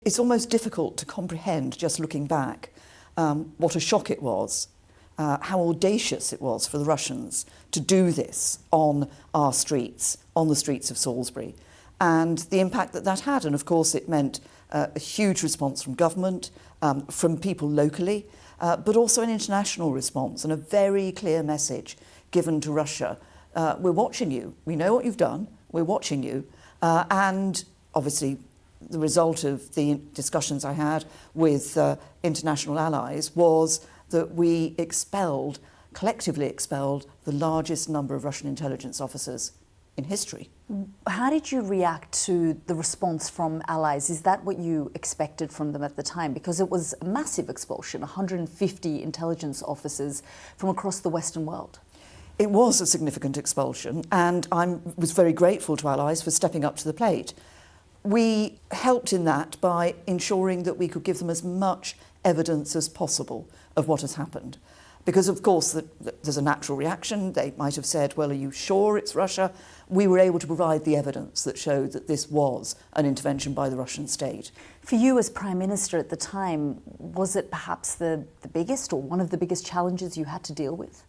It's almost difficult to comprehend, just looking back, what a shock it was, how audacious it was for the Russians to do this on our streets, on the streets of Salisbury, and the impact that that had. And of course it meant a huge response from government, from people locally, but also an international response and a very clear message given to Russia. We're watching you, we know what you've done, we're watching you, and obviously the result of the discussions I had with international allies was that we collectively expelled the largest number of Russian intelligence officers in history. How did you react to the response from allies? Is that what you expected from them at the time? Because it was a massive expulsion, 150 intelligence officers from across the Western world. It was a significant expulsion, and I was very grateful to allies for stepping up to the plate. We helped in that by ensuring that we could give them as much evidence as possible of what has happened. Because, of course, there's a natural reaction. They might have said, well, are you sure it's Russia? We were able to provide the evidence that showed that this was an intervention by the Russian state. For you as Prime Minister at the time, was it perhaps the biggest or one of the biggest challenges you had to deal with?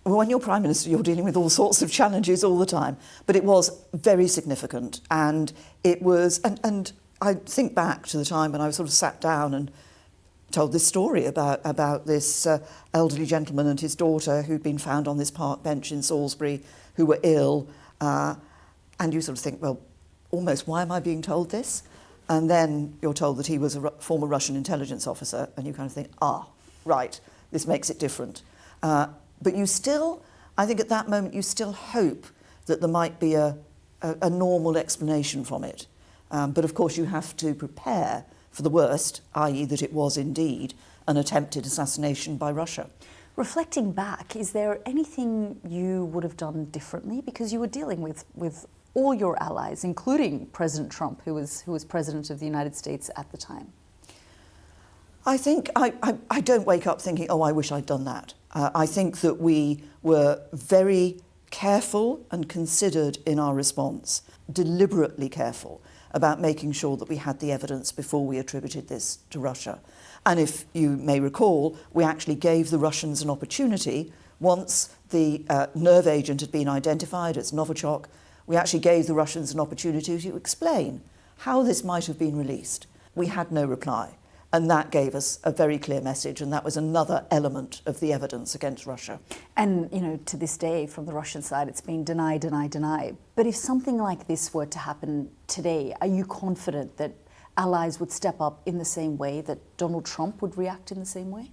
Well, when you're Prime Minister, you're dealing with all sorts of challenges all the time. But it was very significant. And it was, and I think back to the time when I sort of sat down and told this story about this elderly gentleman and his daughter who'd been found on this park bench in Salisbury, who were ill. And you sort of think, well, almost, why am I being told this? And then you're told that he was a former Russian intelligence officer, and you kind of think, right, this makes it different. But you still, I think at that moment, you still hope that there might be a normal explanation from it. But of course, you have to prepare for the worst, i.e. that it was indeed an attempted assassination by Russia. Reflecting back, is there anything you would have done differently? Because you were dealing with all your allies, including President Trump, who was President of the United States at the time. I think I don't wake up thinking, oh, I wish I'd done that. I think that we were very careful and considered in our response, deliberately careful about making sure that we had the evidence before we attributed this to Russia. And if you may recall, we actually gave the Russians an opportunity, once the nerve agent had been identified as Novichok, we actually gave the Russians an opportunity to explain how this might have been released. We had no reply. And that gave us a very clear message, and that was another element of the evidence against Russia. And, to this day, from the Russian side, it's been deny, deny, deny. But if something like this were to happen today, are you confident that allies would step up in the same way, that Donald Trump would react in the same way?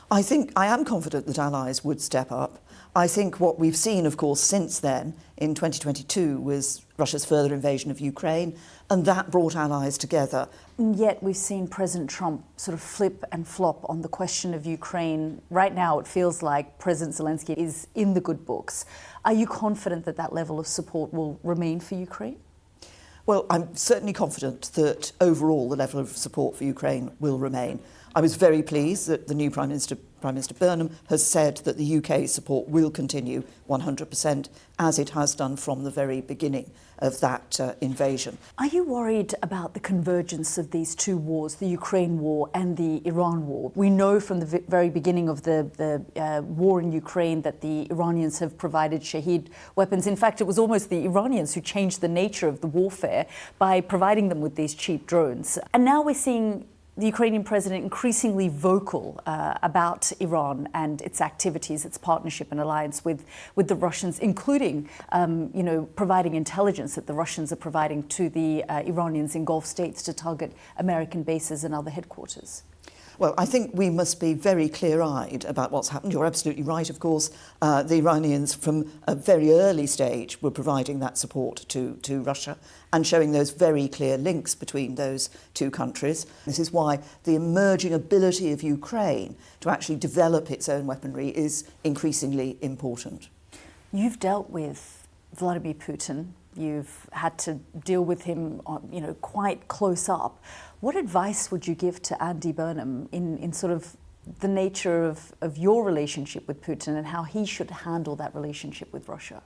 I am confident that allies would step up. I think what we've seen, of course, since then, in 2022, was Russia's further invasion of Ukraine, and that brought allies together. And yet we've seen President Trump sort of flip and flop on the question of Ukraine. Right now it feels like President Zelensky is in the good books. Are you confident that that level of support will remain for Ukraine? Well, I'm certainly confident that overall the level of support for Ukraine will remain. I was very pleased that the new Prime Minister Burnham has said that the UK support will continue 100%, as it has done from the very beginning of that invasion. Are you worried about the convergence of these two wars, the Ukraine war and the Iran war? We know from the very beginning of the war in Ukraine that the Iranians have provided Shahed weapons. In fact, it was almost the Iranians who changed the nature of the warfare by providing them with these cheap drones. And now we're seeing the Ukrainian president increasingly vocal about Iran and its activities, its partnership and alliance with the Russians, including, providing intelligence that the Russians are providing to the Iranians in Gulf states to target American bases and other headquarters. Well, I think we must be very clear-eyed about what's happened. You're absolutely right, of course. The Iranians, from a very early stage, were providing that support to Russia and showing those very clear links between those two countries. This is why the emerging ability of Ukraine to actually develop its own weaponry is increasingly important. You've dealt with Vladimir Putin. You've had to deal with him, quite close up. What advice would you give to Andy Burnham in sort of the nature of your relationship with Putin and how he should handle that relationship with Russia?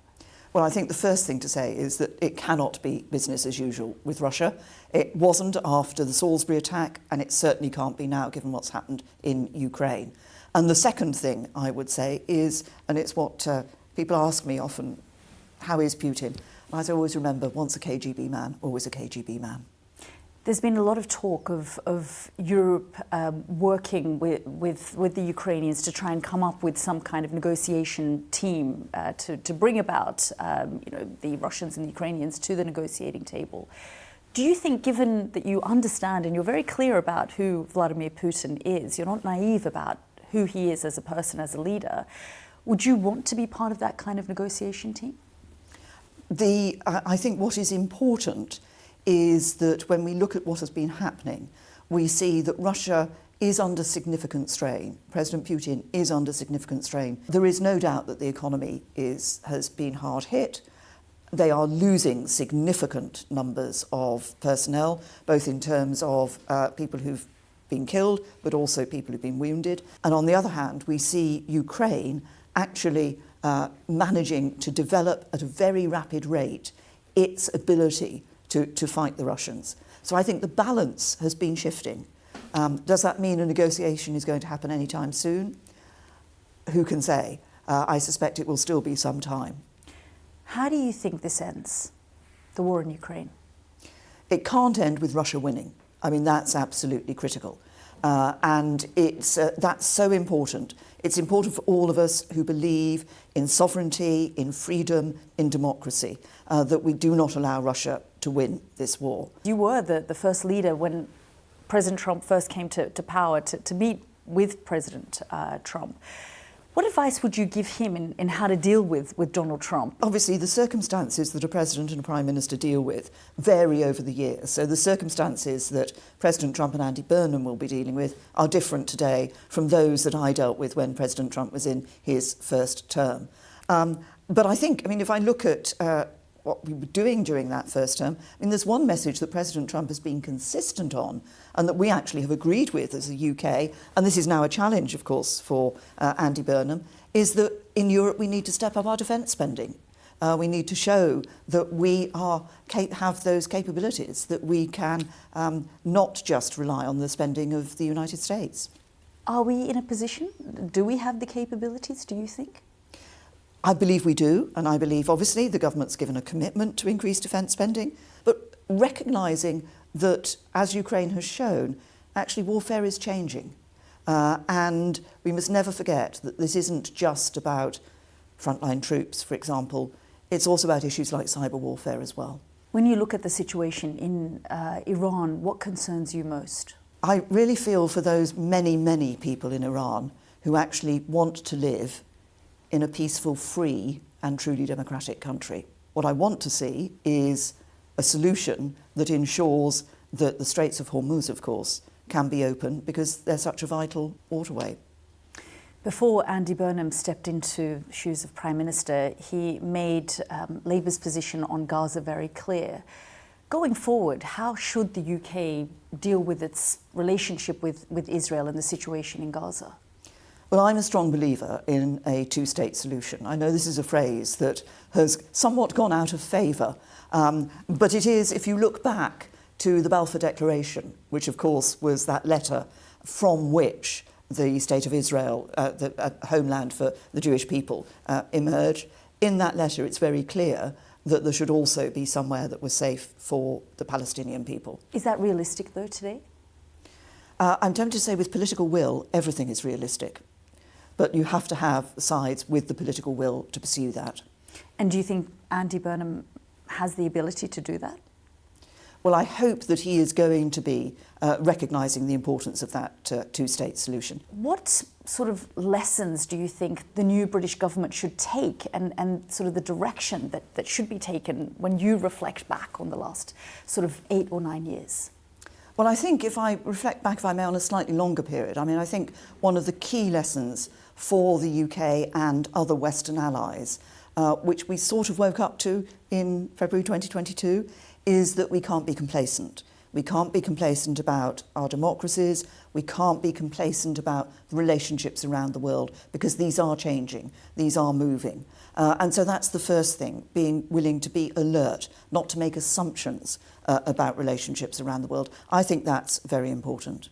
Well, I think the first thing to say is that it cannot be business as usual with Russia. It wasn't after the Salisbury attack, and it certainly can't be now given what's happened in Ukraine. And the second thing I would say is, and it's what people ask me often, how is Putin? And I always remember, once a KGB man, always a KGB man. There's been a lot of talk of Europe working with the Ukrainians to try and come up with some kind of negotiation team to bring about the Russians and the Ukrainians to the negotiating table. Do you think, given that you understand and you're very clear about who Vladimir Putin is, you're not naive about who he is as a person, as a leader, would you want to be part of that kind of negotiation team? I think what is important is that when we look at what has been happening, we see that Russia is under significant strain. President Putin is under significant strain. There is no doubt that the economy has been hard hit. They are losing significant numbers of personnel, both in terms of people who've been killed, but also people who've been wounded. And on the other hand, we see Ukraine actually managing to develop at a very rapid rate its ability to fight the Russians. So I think the balance has been shifting. Does that mean a negotiation is going to happen anytime soon? Who can say? I suspect it will still be some time. How do you think this ends, the war in Ukraine? It can't end with Russia winning. I mean, that's absolutely critical. And that's so important. It's important for all of us who believe in sovereignty, in freedom, in democracy, that we do not allow Russia to win this war. You were the first leader when President Trump first came to power to meet with President Trump. What advice would you give him in how to deal with Donald Trump? Obviously, the circumstances that a president and a prime minister deal with vary over the years. So the circumstances that President Trump and Andy Burnham will be dealing with are different today from those that I dealt with when President Trump was in his first term. But I think, if I look at what we were doing during that first term, there's one message that President Trump has been consistent on and that we actually have agreed with as the UK, and this is now a challenge, of course, for Andy Burnham, is that in Europe we need to step up our defence spending. We need to show that we have those capabilities, that we can not just rely on the spending of the United States. Are we in a position? Do we have the capabilities, do you think? I believe we do, and I believe, obviously, the government's given a commitment to increase defence spending, but recognising that, as Ukraine has shown, actually warfare is changing. And we must never forget that this isn't just about frontline troops, for example. It's also about issues like cyber warfare as well. When you look at the situation in Iran, what concerns you most? I really feel for those many, many people in Iran who actually want to live in a peaceful, free and truly democratic country. What I want to see is a solution that ensures that the Straits of Hormuz, of course, can be open because they're such a vital waterway. Before Andy Burnham stepped into the shoes of Prime Minister, he made Labour's position on Gaza very clear. Going forward, how should the UK deal with its relationship with Israel and the situation in Gaza? Well, I'm a strong believer in a two-state solution. I know this is a phrase that has somewhat gone out of favour, but it is, if you look back to the Balfour Declaration, which of course was that letter from which the State of Israel, the homeland for the Jewish people, emerged. In that letter, it's very clear that there should also be somewhere that was safe for the Palestinian people. Is that realistic, though, today? I'm tempted to say with political will, everything is realistic. But you have to have sides with the political will to pursue that. And do you think Andy Burnham has the ability to do that? Well, I hope that he is going to be recognising the importance of that two-state solution. What sort of lessons do you think the new British government should take and sort of the direction that should be taken when you reflect back on the last sort of 8 or 9 years? Well, I think if I reflect back, if I may, on a slightly longer period, I think one of the key lessons for the UK and other Western allies, which we sort of woke up to in February 2022, is that we can't be complacent. We can't be complacent about our democracies. We can't be complacent about the relationships around the world, because these are changing, these are moving. And so that's the first thing, being willing to be alert, not to make assumptions about relationships around the world. I think that's very important.